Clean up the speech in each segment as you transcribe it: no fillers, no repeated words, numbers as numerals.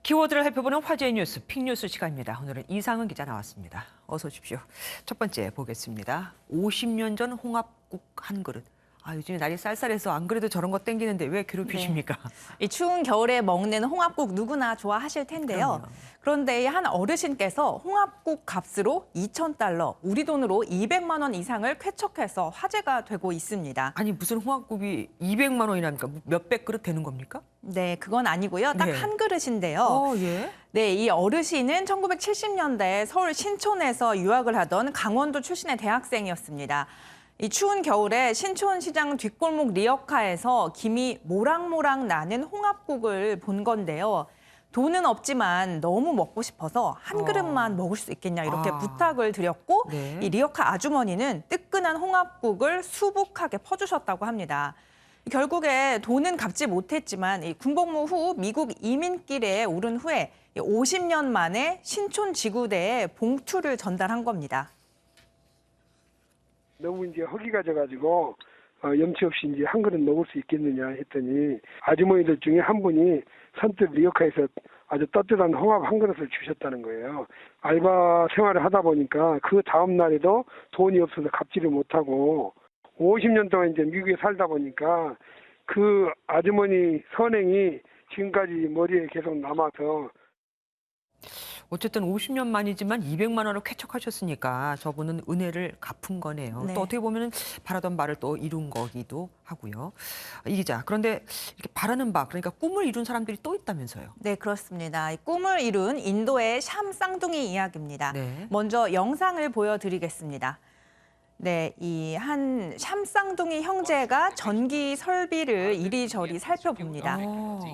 키워드를 살펴보는 화제의 뉴스, 픽뉴스 시간입니다. 오늘은 이상은 기자 나왔습니다. 어서 오십시오. 첫 번째 보겠습니다. 50년 전 홍합국 한 그릇. 요즘에 날이 쌀쌀해서 안 그래도 저런 거 땡기는데 왜 괴롭히십니까? 네. 이 추운 겨울에 먹는 홍합국 누구나 좋아하실 텐데요. 그럼요. 그런데 한 어르신께서 홍합국 값으로 2,000달러, 우리 돈으로 200만 원 이상을 쾌척해서 화제가 되고 있습니다. 아니 무슨 홍합국이 200만 원이랍니까? 몇백 그릇 되는 겁니까? 네, 그건 아니고요. 딱 네. 한 그릇인데요. 예. 네, 이 어르신은 1970년대에 서울 신촌에서 유학을 하던 강원도 출신의 대학생이었습니다. 이 추운 겨울에 신촌시장 뒷골목 리어카에서 김이 모락모락 나는 홍합국을 본 건데요. 돈은 없지만 너무 먹고 싶어서 한 그릇만 먹을 수 있겠냐 이렇게 부탁을 드렸고 네. 이 리어카 아주머니는 뜨끈한 홍합국을 수북하게 퍼주셨다고 합니다. 결국에 돈은 갚지 못했지만 이 군복무 후 미국 이민길에 오른 후에 50년 만에 신촌 지구대에 봉투를 전달한 겁니다. 너무 이제 허기가 져가지고 염치 없이 이제 한 그릇 먹을 수 있겠느냐 했더니 아주머니들 중에 한 분이 선뜻 리어카에서 아주 따뜻한 홍합 한 그릇을 주셨다는 거예요. 알바 생활을 하다 보니까 그 다음 날에도 돈이 없어서 갚지를 못하고 50년 동안 이제 미국에 살다 보니까 그 아주머니 선행이 지금까지 머리에 계속 남아서 어쨌든 50년 만이지만 200만 원을 쾌척하셨으니까 저분은 은혜를 갚은 거네요. 네. 또 어떻게 보면 바라던 바를 또 이룬 거기도 하고요. 이 기자, 그런데 이렇게 바라는 바, 그러니까 꿈을 이룬 사람들이 또 있다면서요. 네, 그렇습니다. 이 꿈을 이룬 인도의 샴 쌍둥이 이야기입니다. 네. 먼저 영상을 보여드리겠습니다. 네, 이 한 샴 쌍둥이 형제가 전기 설비를 이리저리 살펴봅니다.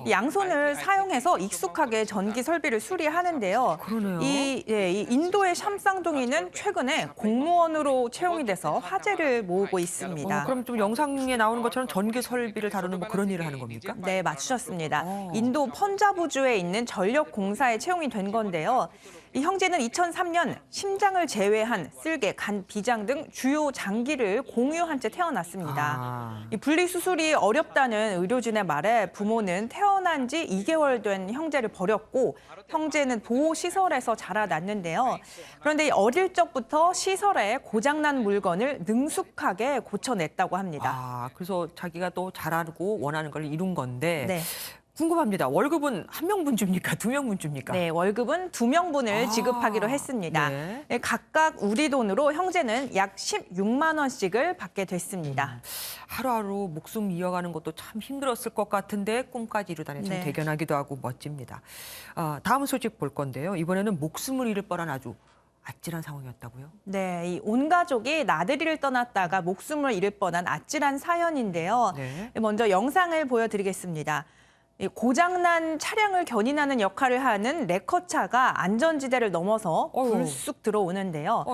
이 양손을 사용해서 익숙하게 전기 설비를 수리하는데요. 그러네요. 이 인도의 샴 쌍둥이는 최근에 공무원으로 채용이 돼서 화제를 모으고 있습니다. 그럼 좀 영상에 나오는 것처럼 전기 설비를 다루는 뭐 그런 일을 하는 겁니까? 네, 맞추셨습니다. 인도 펀자브주에 있는 전력공사에 채용이 된 건데요. 이 형제는 2003년 심장을 제외한 쓸개, 간, 비장 등 주요 장기를 공유한 채 태어났습니다. 이 분리수술이 어렵다는 의료진의 말에 부모는 태어난 지 2개월 된 형제를 버렸고 형제는 보호시설에서 자라났는데요. 그런데 어릴 적부터 시설에 고장난 물건을 능숙하게 고쳐냈다고 합니다. 그래서 자기가 또 잘하고 원하는 걸 이룬 건데 네. 궁금합니다. 월급은 한 명분 줍니까? 두 명분 줍니까? 네, 월급은 2명분을 지급하기로 했습니다. 네. 네, 각각 우리 돈으로 형제는 약 16만 원씩을 받게 됐습니다. 하루하루 목숨 이어가는 것도 참 힘들었을 것 같은데 꿈까지 이루다니 참 네. 대견하기도 하고 멋집니다. 다음 소식 볼 건데요. 이번에는 목숨을 잃을 뻔한 아주 아찔한 상황이었다고요? 네, 이 온 가족이 나들이를 떠났다가 목숨을 잃을 뻔한 아찔한 사연인데요. 네. 먼저 영상을 보여드리겠습니다. 이 고장난 차량을 견인하는 역할을 하는 레커차가 안전지대를 넘어서 불쑥 들어오는데요.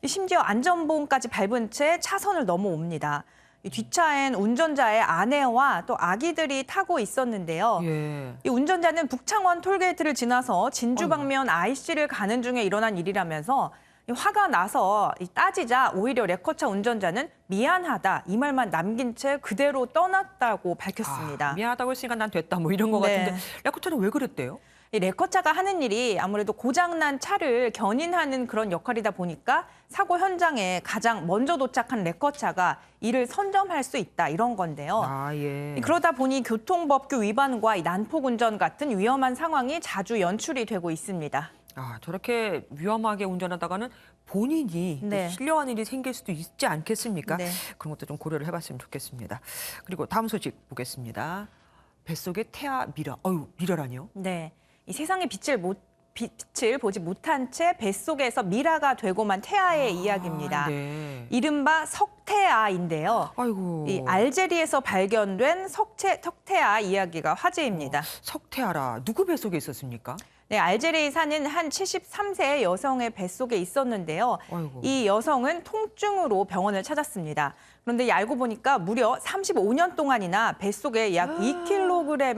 심지어 안전봉까지 밟은 채 차선을 넘어옵니다. 이 뒷차엔 운전자의 아내와 또 아기들이 타고 있었는데요. 예. 이 운전자는 북창원 톨게이트를 지나서 진주 방면 IC를 가는 중에 일어난 일이라면서 화가 나서 따지자 오히려 레커차 운전자는 미안하다 이 말만 남긴 채 그대로 떠났다고 밝혔습니다. 미안하다고 했으니까 난 됐다 뭐 이런 거 네. 같은데 레코차는 왜 그랬대요? 이 레커차가 하는 일이 아무래도 고장난 차를 견인하는 그런 역할이다 보니까 사고 현장에 가장 먼저 도착한 레커차가 이를 선점할 수 있다 이런 건데요. 예. 그러다 보니 교통법규 위반과 이 난폭 운전 같은 위험한 상황이 자주 연출이 되고 있습니다. 저렇게 위험하게 운전하다가는 본인이 네. 실려가는 일이 생길 수도 있지 않겠습니까? 네. 그런 것도 좀 고려를 해봤으면 좋겠습니다. 그리고 다음 소식 보겠습니다. 뱃속에 태아 미러. 미러라니요? 네, 이 세상의 빛을 보지 못한 채 뱃속에서 미라가 되고만 태아의 이야기입니다. 네. 이른바 석태아인데요. 아이고. 이 알제리에서 발견된 석태아 이야기가 화제입니다. 석태아라. 누구 뱃속에 있었습니까? 네, 알제리에 사는 한 73세 여성의 뱃속에 있었는데요. 아이고. 이 여성은 통증으로 병원을 찾았습니다. 그런데 알고 보니까 무려 35년 동안이나 뱃속에 약 2kg의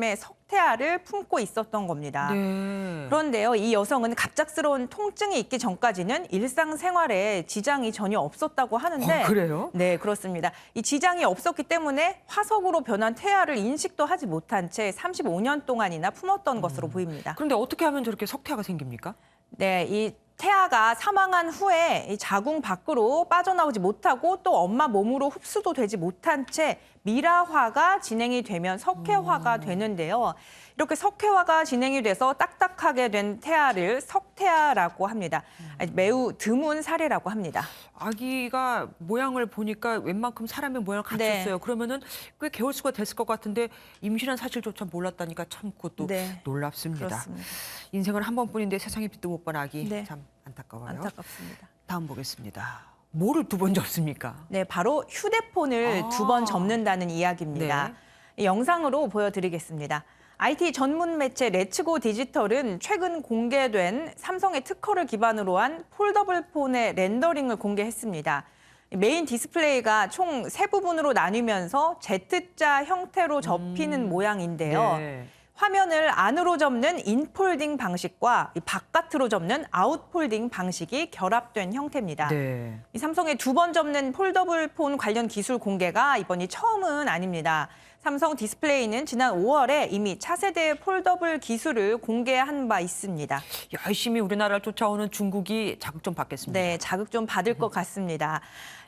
석태아를 품고 있었던 겁니다. 네. 그런데요, 이 여성은 갑작스러운 통증이 있기 전까지는 일상생활에 지장이 전혀 없었다고 하는데 그래요? 네, 그렇습니다. 이 지장이 없었기 때문에 화석으로 변한 태아를 인식도 하지 못한 채 35년 동안이나 품었던 것으로 보입니다. 그런데 어떻게 하면 저렇게 석태아가 생깁니까? 네, 이 태아가 사망한 후에 이 자궁 밖으로 빠져나오지 못하고 또 엄마 몸으로 흡수도 되지 못한 채 미라화가 진행이 되면 석회화가 되는데요. 이렇게 석회화가 진행이 돼서 딱딱하게 된 태아를 석태아라고 합니다. 매우 드문 사례라고 합니다. 아기가 모양을 보니까 웬만큼 사람의 모양을 갖췄어요. 네. 그러면은 꽤 개월수가 됐을 것 같은데 임신한 사실조차 몰랐다니까 참 그것도 네. 놀랍습니다. 그렇습니다. 인생은 한 번뿐인데 세상에 빛도 못 본 아기 네. 참 안타까워요. 안타깝습니다. 다음 보겠습니다. 뭐를 두 번 접습니까? 네, 바로 휴대폰을 아. 두 번 접는다는 이야기입니다. 네. 이 영상으로 보여드리겠습니다. IT 전문 매체 레츠고 디지털은 최근 공개된 삼성의 특허를 기반으로 한 폴더블 폰의 렌더링을 공개했습니다. 메인 디스플레이가 총 세 부분으로 나뉘면서 Z자 형태로 접히는 모양인데요. 네. 화면을 안으로 접는 인폴딩 방식과 이 바깥으로 접는 아웃폴딩 방식이 결합된 형태입니다. 네. 이 삼성의 두 번 접는 폴더블 폰 관련 기술 공개가 이번이 처음은 아닙니다. 삼성 디스플레이는 지난 5월에 이미 차세대 폴더블 기술을 공개한 바 있습니다. 열심히 우리나라를 쫓아오는 중국이 자극 좀 받겠습니다. 네, 자극 좀 받을 것 같습니다.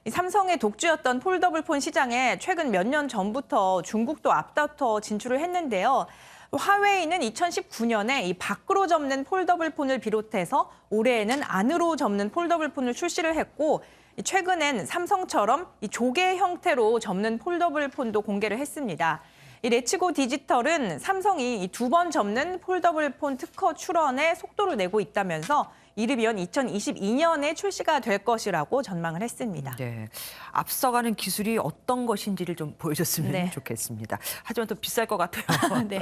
이 삼성의 독주였던 폴더블 폰 시장에 최근 몇 년 전부터 중국도 앞다퉈 진출을 했는데요. 화웨이는 2019년에 이 밖으로 접는 폴더블 폰을 비롯해서 올해에는 안으로 접는 폴더블 폰을 출시를 했고 최근엔 삼성처럼 이 조개 형태로 접는 폴더블 폰도 공개를 했습니다. 이 레츠고 디지털은 삼성이 두 번 접는 폴더블 폰 특허 출원에 속도를 내고 있다면서 이르면 2022년에 출시가 될 것이라고 전망을 했습니다. 네, 앞서가는 기술이 어떤 것인지를 좀 보여줬으면 네. 좋겠습니다. 하지만 또 비쌀 것 같아요. 네.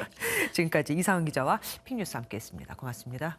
지금까지 이상은 기자와 픽뉴스 함께했습니다. 고맙습니다.